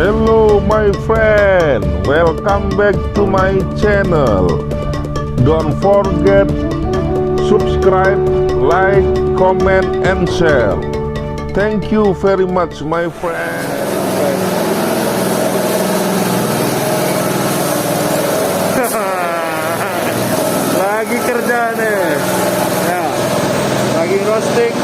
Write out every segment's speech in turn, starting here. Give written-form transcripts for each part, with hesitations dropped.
Hello my friend, welcome back to my channel. Don't forget subscribe, like, comment, and share. Thank you very much my friend. Lagi kerja nih ya, lagi roasting.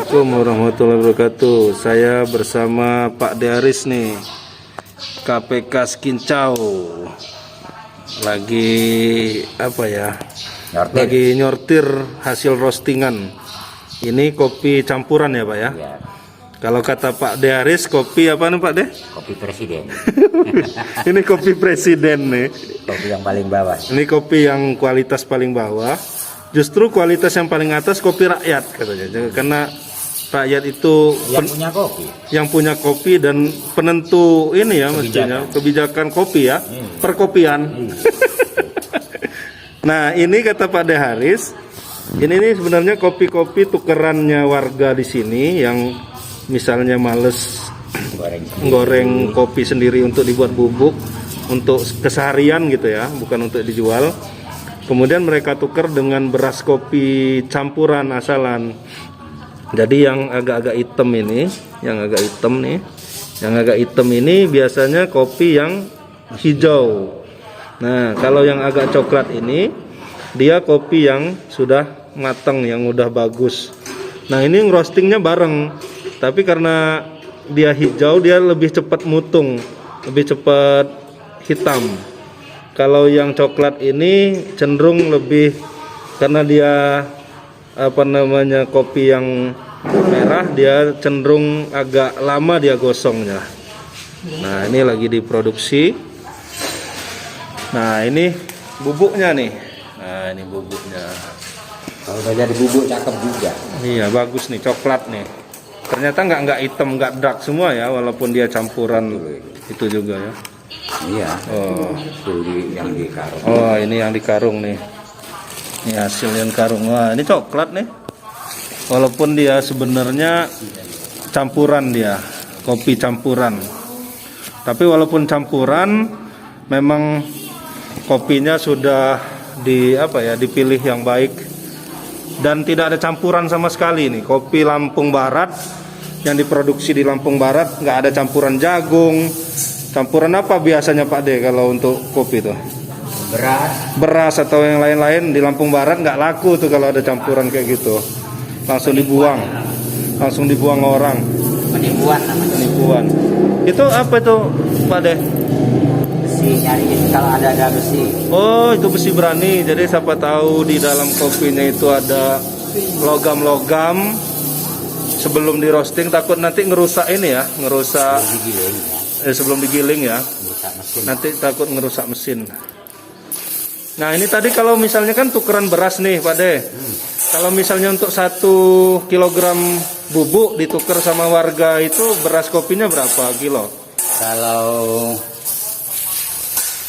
Assalamualaikum warahmatullahi wabarakatuh. Saya bersama Pak Dearis nih, KPK Skincau. Lagi apa ya, lagi nyortir hasil roastingan. Ini kopi campuran ya Pak ya, ya. Kalau kata Pak Dearis, kopi apa nih Pak De? Kopi presiden. Ini kopi presiden nih. Kopi yang paling bawah. Ini kopi yang kualitas paling bawah. Justru kualitas yang paling atas kopi rakyat katanya. Karena rakyat itu Yang punya kopi. yang punya kopi dan penentu ini ya, mestinya kebijakan kopi ya, perkopian. Nah ini kata Pak Dearis, ini nih sebenarnya kopi-kopi tukerannya warga di sini yang misalnya males goreng kopi sendiri untuk dibuat bubuk untuk keseharian gitu ya, bukan untuk dijual. Kemudian mereka tukar dengan beras kopi campuran asalan. Jadi yang agak-agak hitam ini, yang agak hitam ini biasanya kopi yang hijau. Nah, kalau yang agak coklat ini dia kopi yang sudah matang, yang udah bagus. Nah, ini roastingnya bareng. Tapi karena dia hijau, dia lebih cepat mutung, lebih cepat hitam. Kalau yang coklat ini cenderung lebih, karena dia apa namanya, kopi yang merah, dia cenderung agak lama dia gosongnya. Nah ini lagi diproduksi. Nah ini bubuknya nih. Nah ini bubuknya. Kalau udah jadi bubuk cakep juga. Iya bagus nih, coklat nih. Ternyata nggak hitam, nggak dark semua ya, walaupun dia campuran itu juga ya. Iya. Oh. Yang di karung. Oh ini yang di karung nih. Ini hasil yang karung. Wah ini coklat nih. Walaupun dia sebenarnya campuran, dia kopi campuran. Tapi walaupun campuran, memang kopinya sudah dipilih yang baik dan tidak ada campuran sama sekali nih. Kopi Lampung Barat yang diproduksi di Lampung Barat nggak ada campuran jagung. Campuran apa biasanya Pak De kalau untuk kopi tuh? Beras atau yang lain-lain. Di Lampung Barat nggak laku tuh kalau ada campuran kayak gitu. Langsung dibuang orang. Penipuan namanya. Penipuan. Itu apa itu Pak De? Besi, nyari kalau ada besi. Oh itu besi berani. Jadi siapa tahu di dalam kopinya itu ada logam-logam. Sebelum di roasting takut nanti ngerusak ini ya, ngerusak. Sebelum digiling ya. Nanti takut ngerusak mesin. Nah ini tadi kalau misalnya kan tukeran beras nih Pak De. Kalau misalnya untuk 1 kilogram bubuk ditukar sama warga itu beras kopinya berapa kilo? Kalau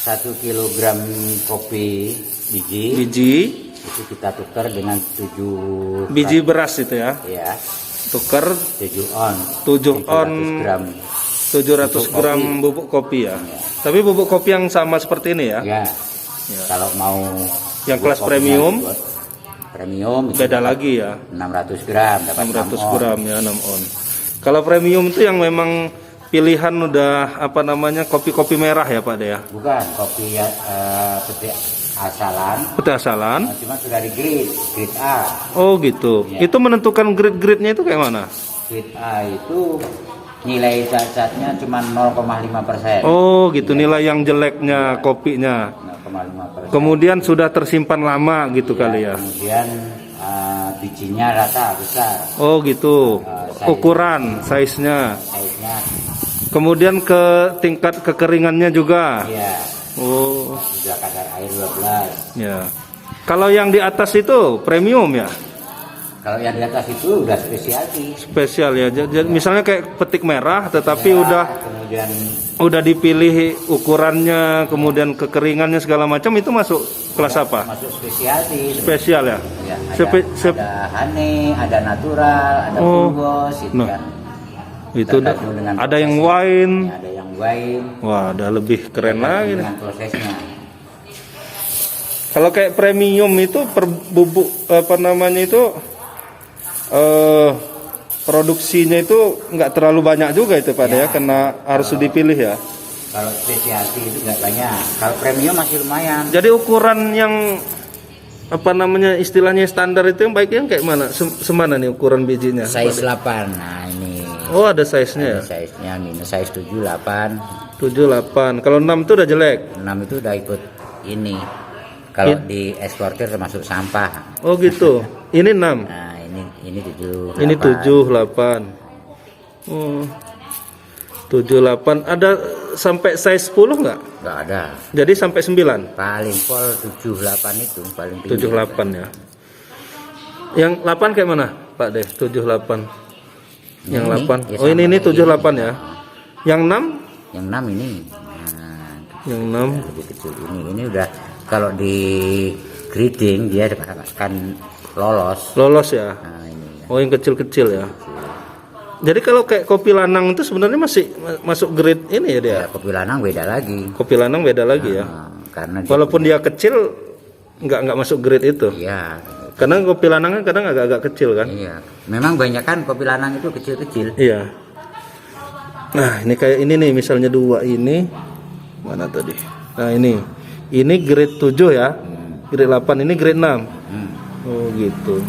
1 kilogram kopi biji itu kita tukar dengan 7 biji beras itu ya? Ya. Tukar 7 on. 700 gram bubuk kopi ya. Tapi bubuk kopi yang sama seperti ini ya? Ya. Kalau mau yang kelas premium beda lagi ya. 600 gram dapat 600 gram ya, 6 on. Kalau premium itu yang memang pilihan udah apa namanya, kopi-kopi merah ya Pak De ya? Bukan, kopi peti asalan. Peti asalan. Cuma sudah di grade A. Oh gitu. Ya. Itu menentukan grade-grade-nya itu kayak mana? Grade A itu nilai cacatnya cuma 0,5%. Oh gitu, ya. Nilai yang jeleknya kopinya 0,5%. Kemudian sudah tersimpan lama gitu ya, kali ya. Kemudian bijinya rata besar. Oh gitu. Ukuran size-nya. Kemudian ke tingkat kekeringannya juga. Iya. Oh. Sudah kadar air 12. Ya. Kalau yang di atas itu premium ya? Kalau yang di atas itu udah spesial ya. Jadi misalnya kayak petik merah, tetapi ya, kemudian udah dipilih ukurannya, kemudian kekeringannya segala macam, itu masuk kelas apa? Masuk spesialty. Spesial ya. Ya ada honey, ada natural, ada fungos, gitu kan. Itu tergantung dengan ada yang prosesnya. wine. Ada yang wine. Wah, ada lebih keren lagi. Dengan prosesnya. Kalau kayak premium itu per bubuk apa namanya itu produksinya itu nggak terlalu banyak juga itu Pak ya, karena harus dipilih ya. Kalau spesialty itu nggak banyak. Kalau premium masih lumayan. Jadi ukuran yang apa namanya istilahnya standar itu yang baiknya kayak mana? Semana nih ukuran bijinya? Size 8. Nah ini. Oh, ada size-nya ya. Size-nya minus size 7, 8. 7, 8. Kalau 6 itu udah jelek. 6 itu udah ikut ini. Kalau di eksportir termasuk sampah. Oh gitu. Ini 6. Nah ini 7. Ini 7, 8. Oh. 7, 8. Ada sampai size 10 nggak? Nggak ada. Jadi sampai 9. Paling pol 7, 8 itu paling tinggi. 7, 8 ya. Yang 8 kayak mana Pak Deh? 7, 8. Yang Ini, 8. ya Oh ini sama 7, kayak 8 ya. Yang 6? Yang 6 ini. Nah, Yang 6. lebih kecil ini. Ini udah kalau di grading dia akan lolos. Lolos ya. Nah ini. Oh yang kecil-kecil ya. Jadi kalau kayak kopi lanang itu sebenarnya masih masuk grade ini ya dia. Ya, kopi lanang beda lagi. Kopi lanang beda lagi ya. Nah, karena Walaupun dia kecil nggak masuk grade itu. Iya. Karena kopi lanang kan kadang agak-agak kecil kan. Iya. Memang banyak kan kopi lanang itu kecil-kecil. Iya. Nah ini kayak ini nih misalnya 2 ini mana tadi? Nah ini grade 7 ya. Grade 8 ini grade 6. Oh gitu.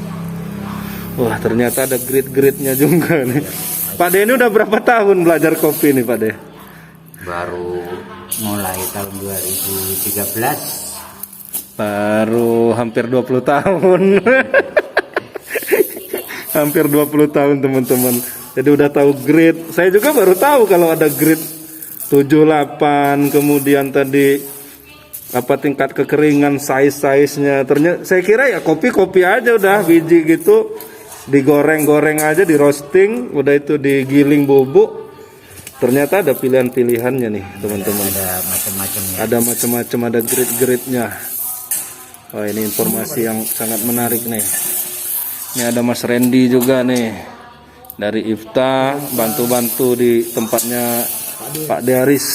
Wah ternyata ada grade-grade-nya juga nih. Pak De ini udah berapa tahun belajar kopi nih Pak De? Baru mulai tahun 2013. Baru hampir 20 tahun. Hampir 20 tahun teman-teman. Jadi udah tahu grade. Saya juga baru tahu kalau ada grade 7, 8. Kemudian tadi apa tingkat kekeringan, size-nya. Ternyata saya kira ya kopi-kopi aja udah biji gitu. Digoreng-goreng aja, di roasting, udah itu digiling bubuk. Ternyata ada pilihan-pilihannya nih teman-teman. Ada macam-macamnya. Ada macam-macam, ada grade-grade-nya. Oh ini informasi yang sangat menarik nih. Ini ada Mas Randy juga nih dari IFTA, bantu-bantu di tempatnya Pak Deharis.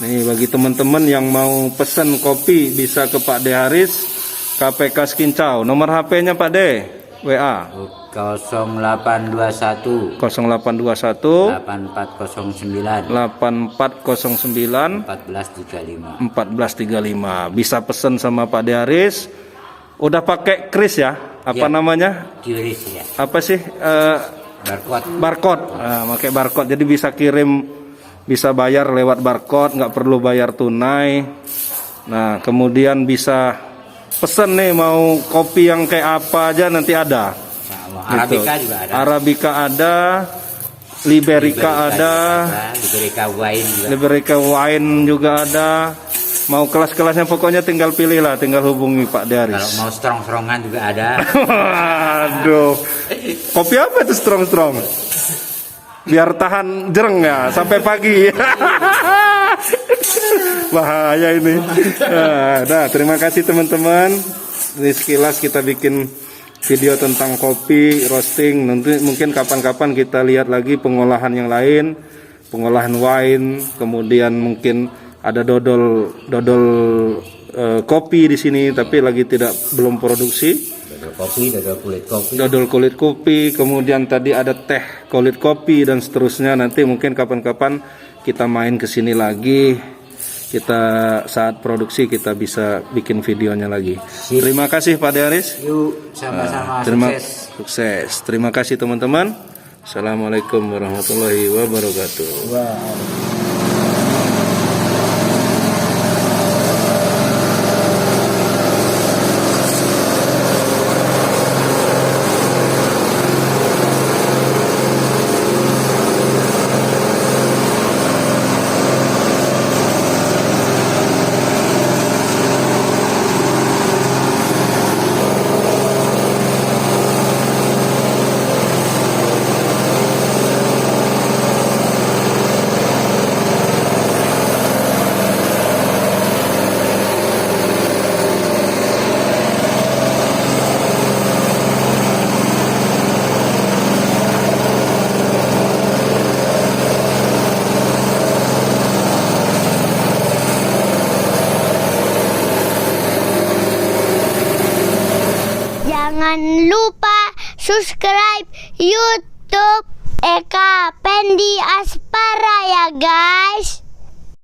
Nih bagi teman-teman yang mau pesen kopi bisa ke Pak Deharis, KPK Skincau. Nomor HP-nya Pak De, WA 0821 0821 8409 8409 1435. 1435. Bisa pesen sama Pak Deharis. Udah pakai kris ya? Apa Ya. namanya? Kiris ya. Apa sih? Barcode. Barcode. Nah, pakai barcode. Jadi bisa kirim, bisa bayar lewat barcode, nggak perlu bayar tunai. Nah, kemudian bisa pesen nih mau kopi yang kayak apa aja nanti ada. Arabica Gitu. juga ada. Arabica ada, Liberica ada, Liberica wine juga. Liberica wine juga ada. Mau kelas-kelasnya pokoknya tinggal pilih lah, tinggal hubungi Pak Deharis. Kalau mau strong-strongan juga ada. Aduh, kopi apa itu strong-strong? Biar tahan jereng ya sampai pagi. Bahaya ini. Nah, terima kasih teman-teman. Ini sekilas kita bikin video tentang kopi roasting. Nanti mungkin kapan-kapan kita lihat lagi pengolahan yang lain, pengolahan wine, kemudian mungkin ada dodol kopi di sini tapi lagi belum produksi. Dodol kopi, dodol kulit kopi. Dodol kulit kopi, kemudian tadi ada teh kulit kopi dan seterusnya. Nanti mungkin kapan-kapan kita main ke sini lagi. Kita saat produksi kita bisa bikin videonya lagi. Terima kasih Pak Deharis. Yuk, sama-sama Sukses. Terima kasih teman-teman. Assalamualaikum warahmatullahi wabarakatuh. Wow. Jangan lupa subscribe YouTube Eka Pendi Aspara ya guys.